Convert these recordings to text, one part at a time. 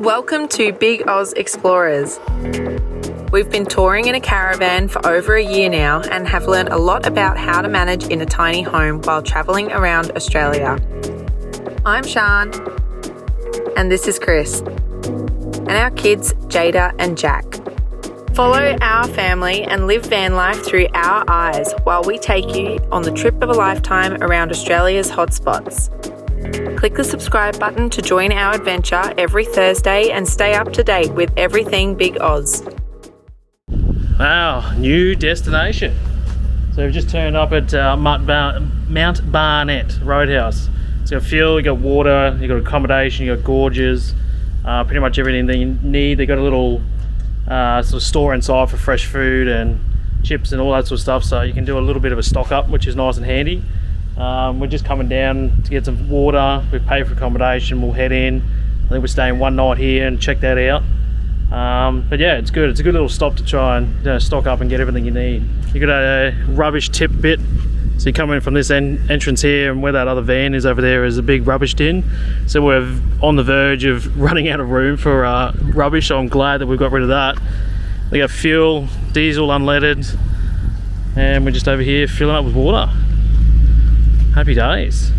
Welcome to Big Oz Explorers. We've been touring in a caravan for over a year now and have learned a lot about how to manage in a tiny home while travelling around Australia. I'm Shan, and this is Chris, and our kids Jada and Jack. Follow our family and live van life through our eyes while we take you on the trip of a lifetime around Australia's hotspots. Click the subscribe button to join our adventure every Thursday and stay up to date with everything Big Oz. Wow, new destination. So we've just turned up at Mount Barnett Roadhouse. So you've got fuel, you got water, you got accommodation, you got Gorges, pretty much everything that you need. They got a little sort of store inside for fresh food and chips and all that sort of stuff, so you can do a little bit of a stock up, which is nice and handy. We're just coming down to get some water. We've paid for accommodation, we'll head in. I think we're staying one night here and check that out. But yeah, it's good. It's a good little stop to try and stock up and get everything you need. You got a rubbish tip bit. So you come in from this entrance here, and where that other van is over there is a big rubbish tin. So we're on the verge of running out of room for rubbish, so I'm glad that we've got rid of that. We got fuel, diesel unleaded, and we're just over here filling up with water. Happy days.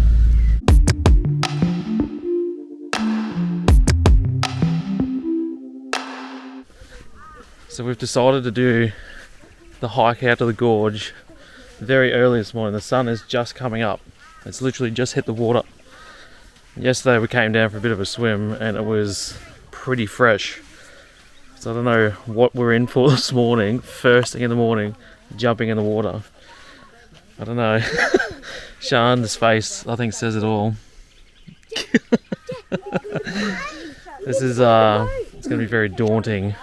So we've decided to do the hike out to the gorge very early this morning. The sun is just coming up. It's literally just hit the water. Yesterday we came down for a bit of a swim and it was pretty fresh. So I don't know what we're in for this morning, first thing in the morning, jumping in the water. I don't know. Shan's face, I think, says it all. This is, it's going to be very daunting.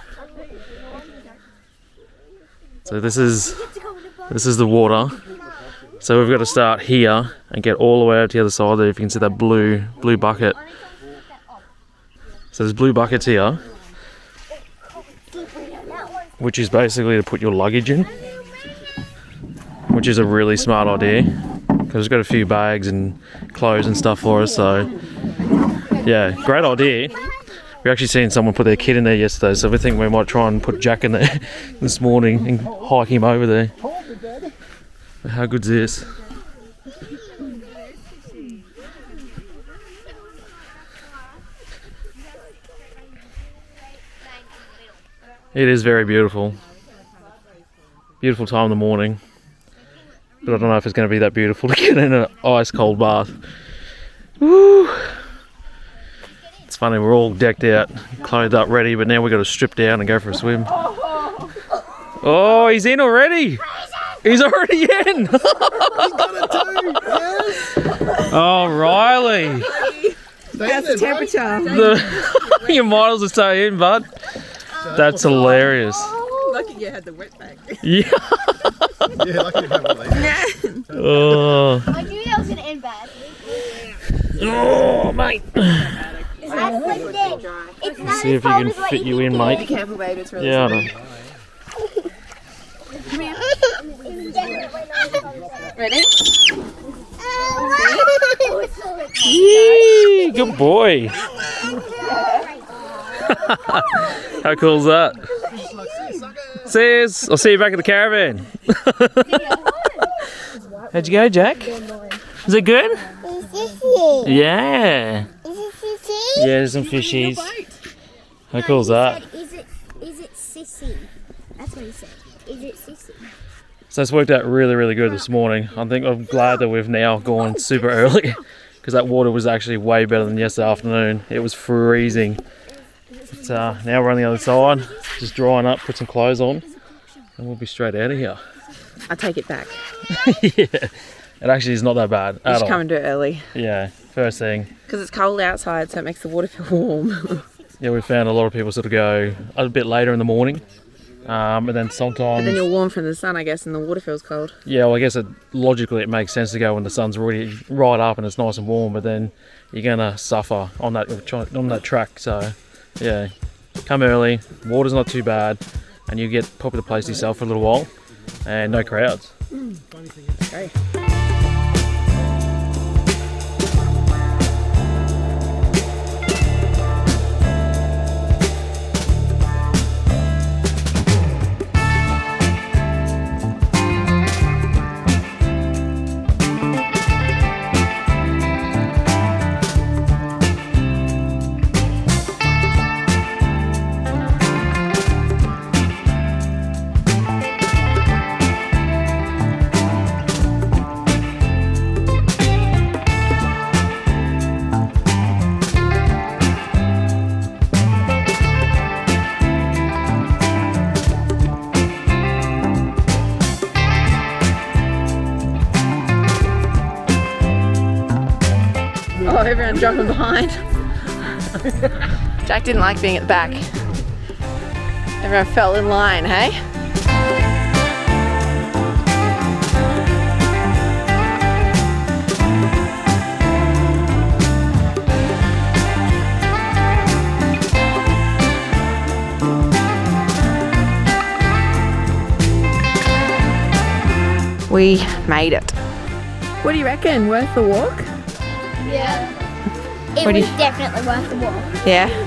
So this is the water. So we've got to start here and get all the way out to the other side there. If you can see that blue bucket. So there's blue buckets here, which is basically to put your luggage in, which is a really smart idea because it's got a few bags and clothes and stuff for us. So yeah, great idea. We actually seen someone put their kid in there yesterday, so we think we might try and put Jack in there this morning and hike him over there. But how good's this? It is very beautiful. Beautiful time in the morning. But I don't know if it's going to be that beautiful to get in an ice cold bath. Woo! It's funny, we're all decked out, clothed up, ready, but now we've got to strip down and go for a swim. Oh, he's in already! He's already in! He's got it too! Yes! Oh, Riley! That's the temperature. You might as well stay in, bud. That's hilarious. Lucky you had the wetback. Yeah. Yeah, lucky you have one of these. Oh. I knew that was going to end bad. Oh, mate. It's See if you can fit you in, mate. Be careful, babe. It's really Yeah, I know. Ready? Yee, good boy. How cool is that? Says, I'll see you back at the caravan. How'd you go, Jack? Is it good? Yeah. Yeah, there's some fishies. How cool is that? Is it sissy? That's what he said. Is it sissy? So it's worked out really, really good this morning. I'm glad that we've now gone super early because that water was actually way better than yesterday afternoon. It was freezing. But now we're on the other side, just drying up, put some clothes on, and we'll be straight out of here. I take it back. Yeah, it actually is not that bad at all. Just come and do it early. Yeah, first thing. Because it's cold outside, so it makes the water feel warm. Yeah, we found a lot of people sort of go a bit later in the morning, and then sometimes. But then you're warm from the sun, I guess, and the water feels cold. Yeah, well, I guess logically it makes sense to go when the sun's already right up and it's nice and warm, but then you're gonna suffer on that track. So yeah, come early. Water's not too bad, and you get probably the place to yourself for a little while, and no crowds. Okay. Everyone dropping behind. Jack didn't like being at the back. Everyone fell in line, hey? We made it. What do you reckon? Worth the walk? Yeah. It What do was you- definitely worth the walk. Yeah.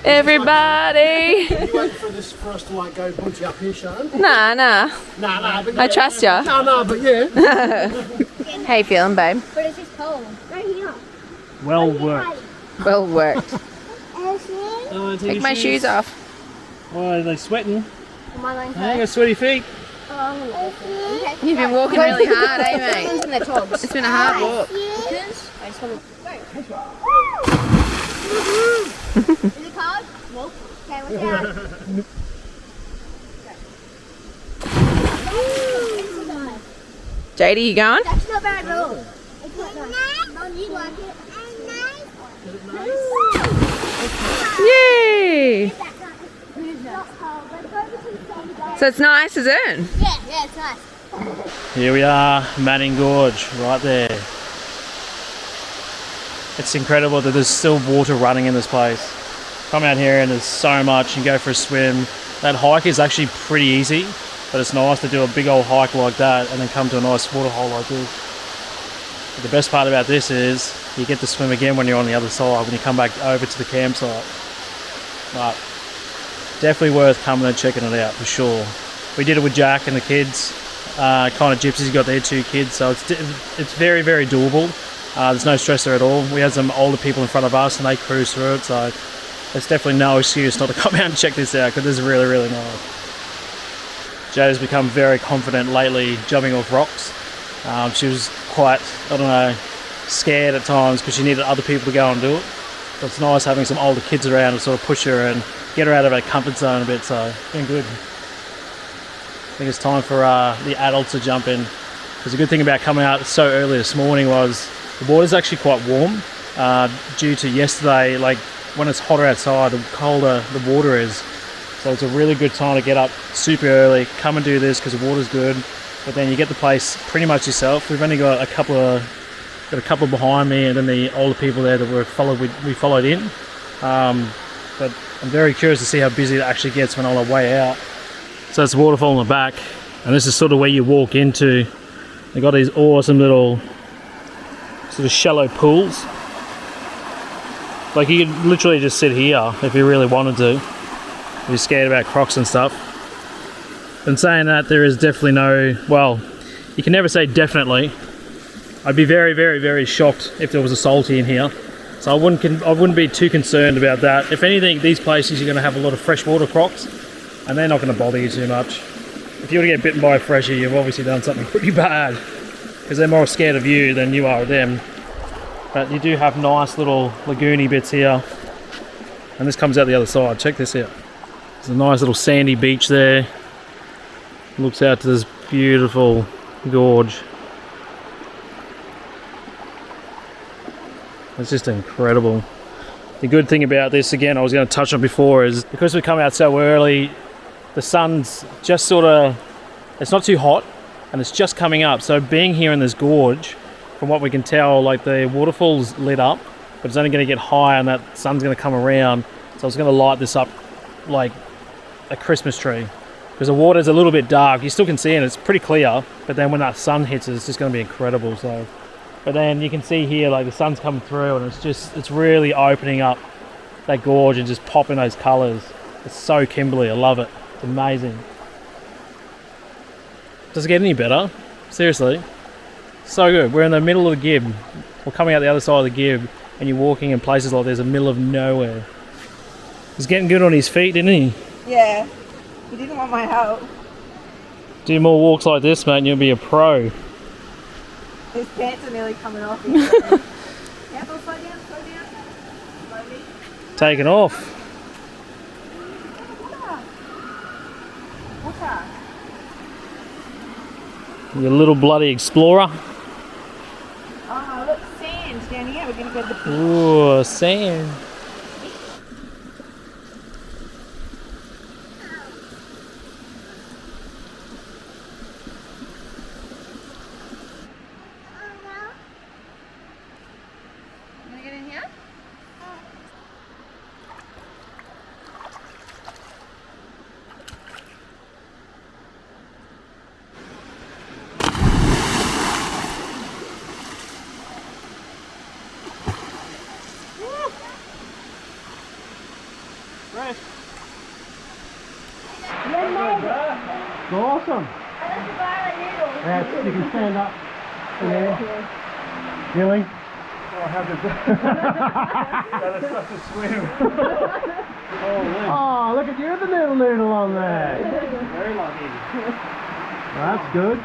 Everybody! You waiting for this for us to like go bunchy up here, Sean? Nah. Nah, but I trust ya. No, but yeah. How you feeling, babe? But it's just cold. Right here. Well worked. Well worked. Ashley? Take my shoes off. Oh, are they sweating? Am I going I got sweaty feet. Okay. You've been walking really hard, eh, mate? In the togs. It's been a hard walk. Because I just want to. Is it cold? Nope. Okay, watch out. JD, you going? That's not bad at all. It's not nice. Mom, you like it? Yay! It's not cold. Let's go to the sun. So it's nice, is it? Yeah, it's nice. Here we are, Manning Gorge, right there. It's incredible that there's still water running in this place. Come out here and there's so much, you go for a swim. That hike is actually pretty easy, but it's nice to do a big old hike like that and then come to a nice waterhole like this. But the best part about this is you get to swim again when you're on the other side, when you come back over to the campsite. But definitely worth coming and checking it out for sure. We did it with Jack and the kids. Kind of Gypsy's got their 2 kids, so it's very, very doable. There's no stress there at all. We had some older people in front of us and they cruised through it, so there's definitely no excuse not to come out and check this out because this is really, really nice. Jade has become very confident lately jumping off rocks. She was quite, I don't know, scared at times because she needed other people to go and do it. So it's nice having some older kids around to sort of push her and get her out of her comfort zone a bit, so it's been good. I think it's time for the adults to jump in. Because the good thing about coming out so early this morning was the water's actually quite warm due to yesterday, like when it's hotter outside, the colder the water is. So it's a really good time to get up super early, come and do this because the water's good, but then you get the place pretty much yourself. We've only got a couple behind me and then the older people there that we followed in. But I'm very curious to see how busy it actually gets when on our way out. So it's a waterfall in the back, and this is sort of where you walk into. They've got these awesome little sort of shallow pools. Like you could literally just sit here if you really wanted to. If you're scared about crocs and stuff. And saying that, there is definitely no, well, you can never say definitely. I'd be very, very, very shocked if there was a salty in here. So I wouldn't be too concerned about that. If anything, these places you're going to have a lot of freshwater crocs, and they're not going to bother you too much. If you were to get bitten by a freshie, you've obviously done something pretty bad, because they're more scared of you than you are of them. But you do have nice little lagoony bits here, and this comes out the other side. Check this out. There's a nice little sandy beach there. Looks out to this beautiful gorge. It's just incredible. The good thing about this, again, I was going to touch on before, is because we come out so early, the sun's just sort of, it's not too hot and it's just coming up. So being here in this gorge, from what we can tell, like the waterfall's lit up, but it's only going to get higher and that sun's going to come around. So it's going to light this up like a Christmas tree. Because the water's a little bit dark, you still can see it, it's pretty clear, but then when that sun hits it, it's just going to be incredible. So, but then you can see here, like the sun's coming through and it's really opening up that gorge and just popping those colours. It's so Kimberley, I love it. It's amazing. Does it get any better? Seriously. So good. We're in the middle of the Gibb. We're coming out the other side of the Gibb. and you're walking in places like there's a middle of nowhere. He's getting good on his feet, isn't he? Yeah. He didn't want my help. Do more walks like this, mate, and you'll be a pro. His pants are nearly coming off. Careful, slow down, slow down. Slowly. Taking off. Water. You little bloody explorer. Oh, look, sand down here. We're going to go to the beach. Ooh, sand. You want to get in here? Awesome. Yeah, you can stand up in there. Really? Oh, how did that is such a swim. Oh, look at you, the little noodle on there. Very lucky. That's good.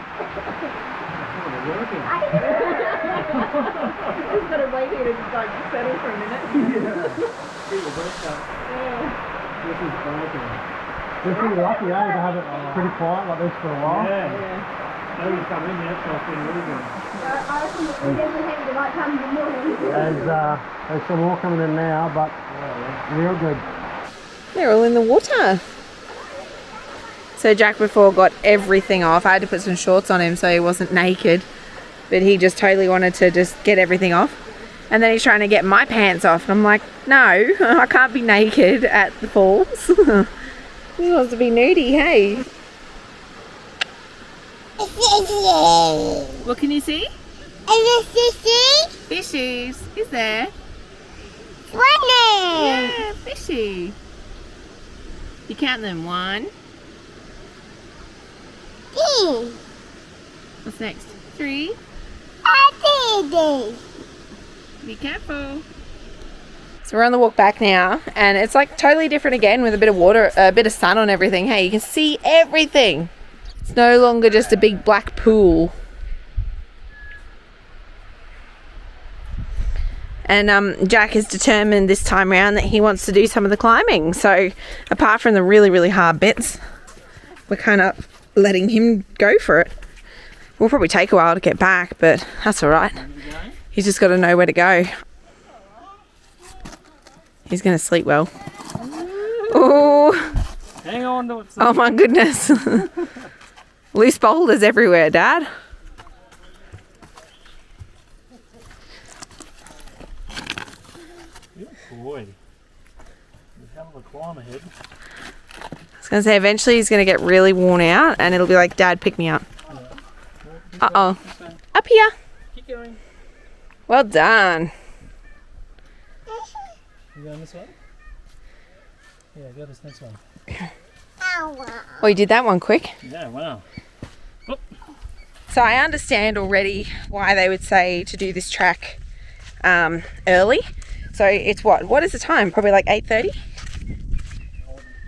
Just got to wait here to like settle for a minute. This is broken. We're pretty lucky, eh, to have it pretty quiet like this for a while. Yeah. Nobody's come in yet, so it's been really good. I reckon we definitely have the right time in the morning. There's some more coming in now, but real good. They're all in the water. So Jack before got everything off. I had to put some shorts on him so he wasn't naked. But he just totally wanted to just get everything off. And then he's trying to get my pants off. And I'm like, no, I can't be naked at the falls. He wants to be nudie, hey? What can you see? Fishies. Is there? Yeah, fishy. You count them. 1. What's next? 3. Be careful. So we're on the walk back now, and it's like totally different again with a bit of water, a bit of sun on everything. Hey, you can see everything. It's no longer just a big black pool. And Jack is determined this time around that he wants to do some of the climbing. So apart from the really, really hard bits, we're kind of letting him go for it. We'll probably take a while to get back, but that's all right. He's just got to know where to go. He's going to sleep well. Oh, Hang on to it. oh my goodness. Loose boulders everywhere, Dad. Good boy. There's a hell of a climb ahead. I was going to say, eventually he's going to get really worn out and it'll be like, Dad, pick me up. Uh-oh. Up here. Keep going. Well done. You going this way? Yeah, go this next one. Oh, you did that one quick. Yeah, wow. So I understand already why they would say to do this track early. So it's what is the time? Probably like 8:30.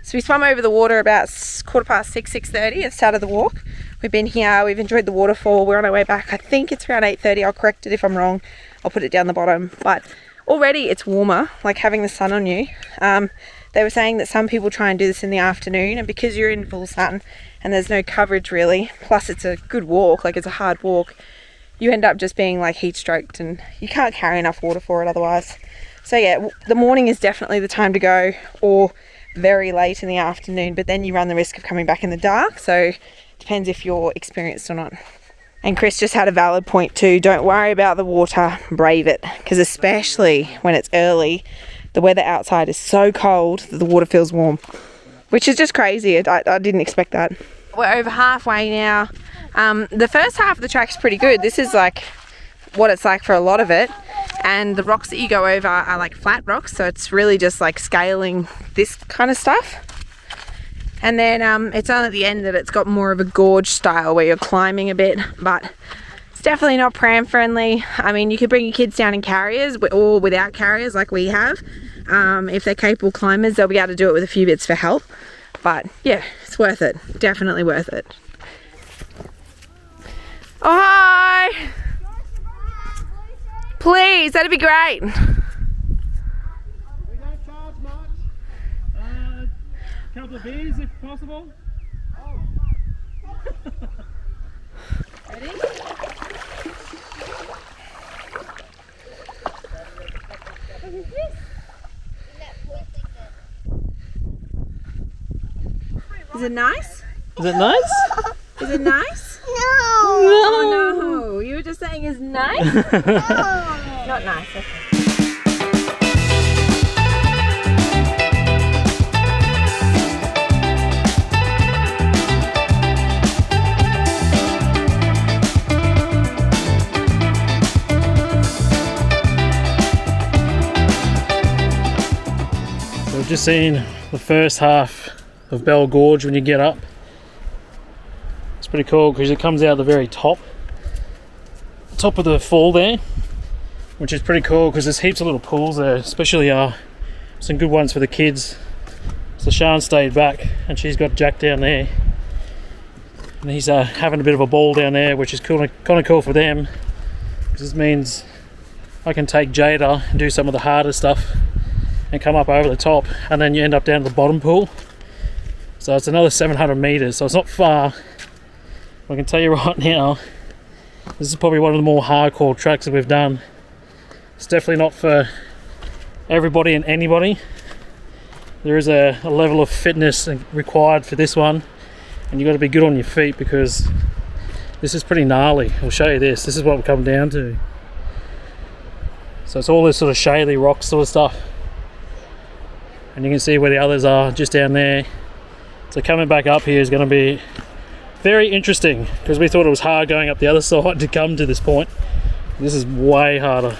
So we swam over the water about 6:30 and started the walk. We've been here, we've enjoyed the waterfall, we're on our way back. I think it's around 8:30. I'll correct it if I'm wrong. I'll put it down the bottom. But already it's warmer, like having the sun on you. They were saying that some people try and do this in the afternoon, and because you're in full sun and there's no coverage really, plus it's a good walk, like it's a hard walk, you end up just being like heat stroked and you can't carry enough water for it otherwise. So yeah, the morning is definitely the time to go, or very late in the afternoon, but then you run the risk of coming back in the dark, so depends if you're experienced or not. And Chris just had a valid point too. Don't worry about the water, brave it, because especially when it's early, the weather outside is so cold that the water feels warm, which is just crazy. I didn't expect that. We're over halfway now. The first half of the track is pretty good. This is like what it's like for a lot of it, and the rocks that you go over are like flat rocks, so it's really just like scaling this kind of stuff. And then it's only at the end that it's got more of a gorge style where you're climbing a bit, but It's definitely not pram friendly. I mean, you could bring your kids down in carriers or without carriers like we have. If they're capable climbers, they'll be able to do it with a few bits for help. But yeah, it's worth it. Definitely worth it. Oh, hi! Please, that'd be great. We don't charge much. A couple of beers if possible. Ready? Is it nice? Is it nice? Is it nice? No. Oh no! You were just saying it's nice? Not nice. Okay. So we've just seen the first half of Bell Gorge when you get up. It's pretty cool because it comes out the very top of the fall there, which is pretty cool because there's heaps of little pools there, especially some good ones for the kids. So Sian stayed back and she's got Jack down there, and he's having a bit of a ball down there, which is kind of cool for them, because this means I can take Jada and do some of the harder stuff and come up over the top, and then you end up down at the bottom pool. So it's another 700 meters, so it's not far. I can tell you right now, this is probably one of the more hardcore tracks that we've done. It's definitely not for everybody and anybody. There is a level of fitness required for this one, and you've got to be good on your feet because this is pretty gnarly. I'll show you this. This is what we come down to. So it's all this sort of shady rock sort of stuff, and you can see where the others are just down there. So coming back up here is going to be very interesting because we thought it was hard going up the other side to come to this point. This is way harder.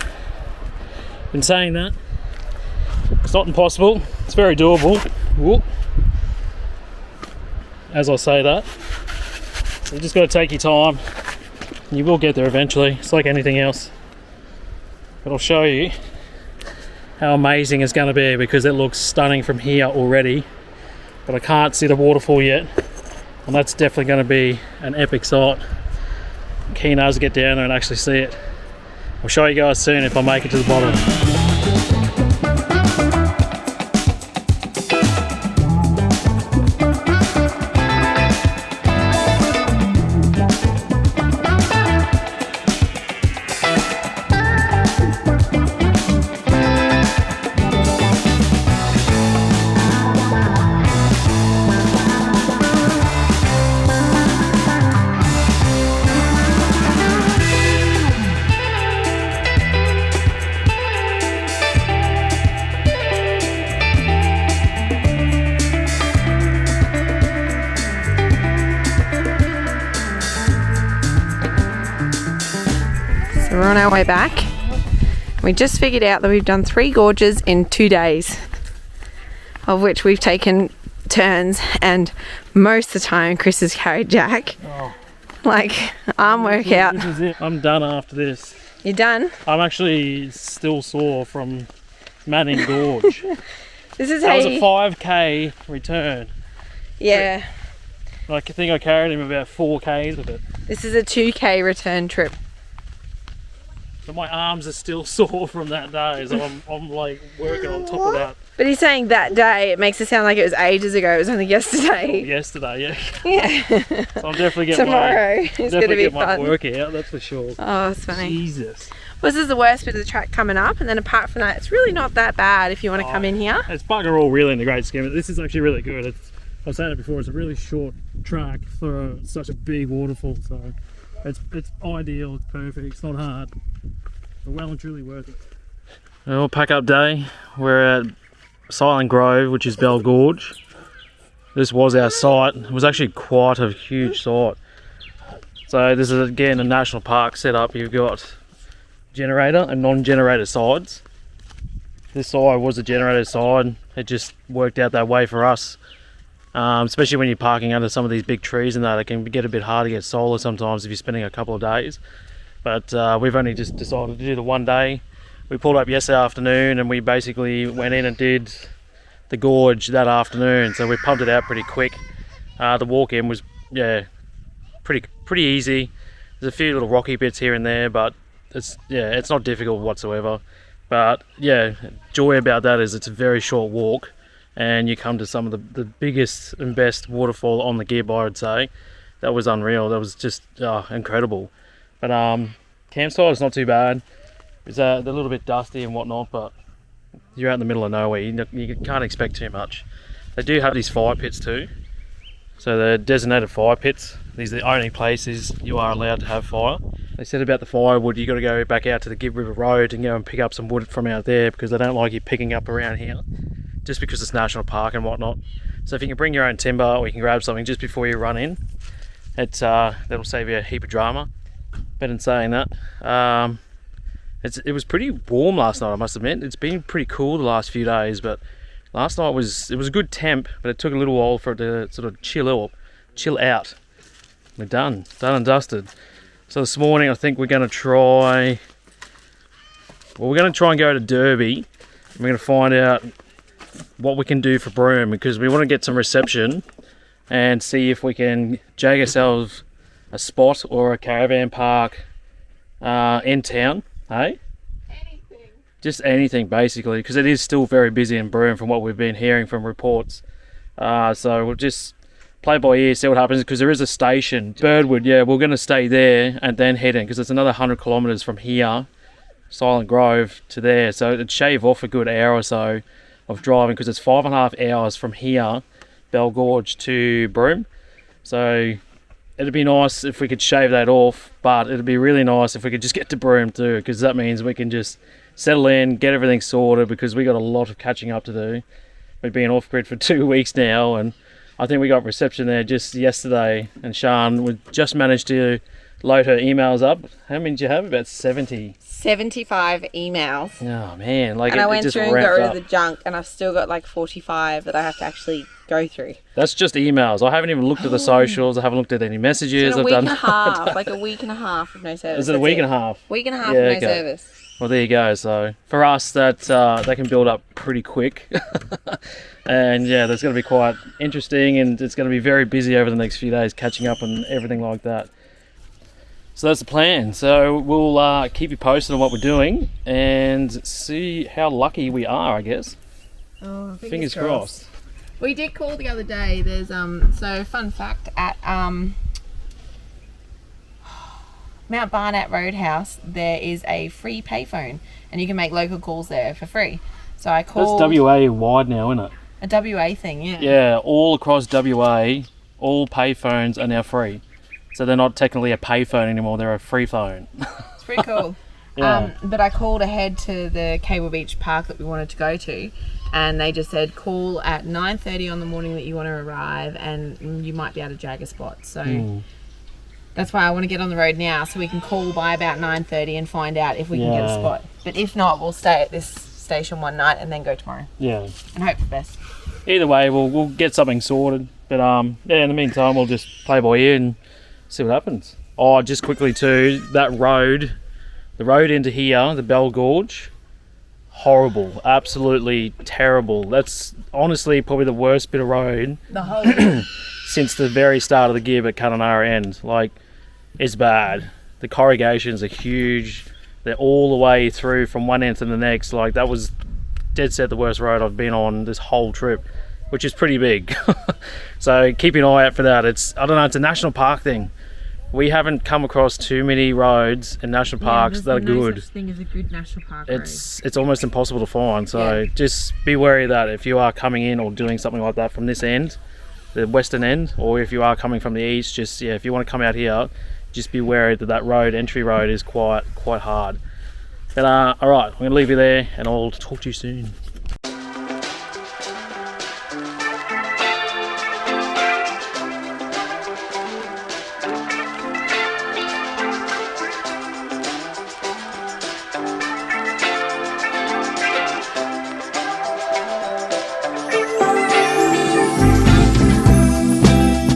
In saying that, it's not impossible, it's very doable. Whoop. As I say that, so you just got to take your time and you will get there eventually. It's like anything else, but I'll show you how amazing it's going to be because it looks stunning from here already, but I can't see the waterfall yet. And that's definitely going to be an epic sight. I'm keen as to get down there and actually see it. I'll show you guys soon if I make it to the bottom. So we're on our way back. We just figured out that we've done 3 gorges in 2 days, of which we've taken turns, and most of the time Chris has carried Jack. Oh. Like arm workout. This is it. I'm done after this. You're done? I'm actually still sore from Manning Gorge. This is That how was a you... 5k return. Yeah. Like, I think I carried him about 4k's with it. This is a 2k return trip. So my arms are still sore from that day, so I'm like working on top of that. But he's saying that day, it makes it sound like it was ages ago. It was only yesterday. Yesterday, yeah. Yeah. So I'm definitely getting Tomorrow is going to be my fun. workout, that's for sure. Oh, it's funny. Jesus. Well, this is the worst bit of the track coming up, and then apart from that, it's really not that bad if you want to come in here. It's bugger all really in the great scheme. This is actually really good. I was saying it before, it's a really short track for such a big waterfall, so it's ideal, it's perfect, it's not hard. But well and truly worth it. Well, pack up day. We're at Soleil Grove, which is Bell Gorge. This was our site. It was actually quite a huge site. So this is again a national park setup. You've got generator and non-generator sides. This side was a generator side. It just worked out that way for us. Especially when you're parking under some of these big trees and that, it can get a bit hard to get solar sometimes if you're spending a couple of days. but we've only just decided to do the one day. We pulled up yesterday afternoon and we basically went in and did the gorge that afternoon, so we pumped it out pretty quick. The walk in was pretty easy. There's a few little rocky bits here and there, but it's not difficult whatsoever. But yeah, joy about that is it's a very short walk and you come to some of the biggest and best waterfall on the Gibb, I would say. That was unreal. That was just incredible. But campsite is not too bad. It's a little bit dusty and whatnot, but you're out in the middle of nowhere. You can't expect too much. They do have these fire pits too. So they're designated fire pits. These are the only places you are allowed to have fire. They said about the firewood, you got to go back out to the Gibb River Road and go and pick up some wood from out there because they don't like you picking up around here, just because it's national park and whatnot. So if you can bring your own timber or you can grab something just before you run in, that'll save you a heap of drama. But in saying that, it was pretty warm last night, I must admit. It's been pretty cool the last few days, but last night was a good temp, but it took a little while for it to sort of chill out. We're done and dusted. So this morning I think we're going to try and go to Derby. We're going to find out what we can do for Broome, because we want to get some reception and see if we can jag ourselves a spot or a caravan park in town, hey? Anything. Just anything basically, because it is still very busy in Broome from what we've been hearing from reports. So we'll just play by ear, see what happens, because there is a station, Birdwood. Yeah, we're going to stay there and then head in, because it's another 100 kilometres from here, Silent Grove, to there. So it'd shave off a good hour or so of driving, because it's 5.5 hours from here, Bell Gorge, to Broome. So it'd be nice if we could shave that off, but it'd be really nice if we could just get to Broome too, because that means we can just settle in, get everything sorted, because we got a lot of catching up to do. We've been off grid for 2 weeks now, and I think we got reception there just yesterday, and Sian, we just managed to load her emails up. How many did you have? About 70. 75 emails. Oh man, like and I went just through and got rid up. of the junk, and I've still got like 45 that I have to actually go through. That's just emails. I haven't even looked at the socials. I haven't looked at any messages. It's been a week and a half, like a week and a half of no service. Is it a week and a half? Week and a half Yeah, of no okay. service. Well, there you go. So for us, that can build up pretty quick, and yeah, that's going to be quite interesting, and it's going to be very busy over the next few days, catching up and everything like that. So that's the plan. So we'll keep you posted on what we're doing and see how lucky we are, I guess. Oh, Fingers crossed. We did call the other day. There's so fun fact at Mount Barnett Roadhouse, there is a free payphone, and you can make local calls there for free. So I called. That's WA wide now, isn't it? A WA thing, yeah. Yeah, all across WA, all payphones are now free. So they're not technically a payphone anymore; they're a free phone. It's pretty cool. Yeah. But I called ahead to the Cable Beach Park that we wanted to go to, and they just said call at 9:30 on the morning that you want to arrive, and you might be able to jag a spot. So. That's why I want to get on the road now, so we can call by about 9:30 and find out if we can get a spot. But if not, we'll stay at this station one night and then go tomorrow. Yeah. And hope for the best. Either way, we'll get something sorted. But yeah, in the meantime, we'll just play by ear and see what happens. Oh, just quickly too, that road, the road into here, the Bell Gorge, horrible, absolutely terrible. That's honestly probably the worst bit of road The whole since the very start of the Gibb at Kununurra end. Like, it's bad. The corrugations are huge. They're all the way through from one end to the next. Like, that was dead set the worst road I've been on this whole trip, which is pretty big. So keep an eye out for that. I don't know, it's a national park thing. We haven't come across too many roads in national parks that are good. Such thing as a good national park It's almost impossible to find. So just be wary of that if you are coming in or doing something like that from this end, the western end, or if you are coming from the east, just if you want to come out here, just be wary that road, entry road, is quite hard. But all right, I'm gonna leave you there and I'll talk to you soon.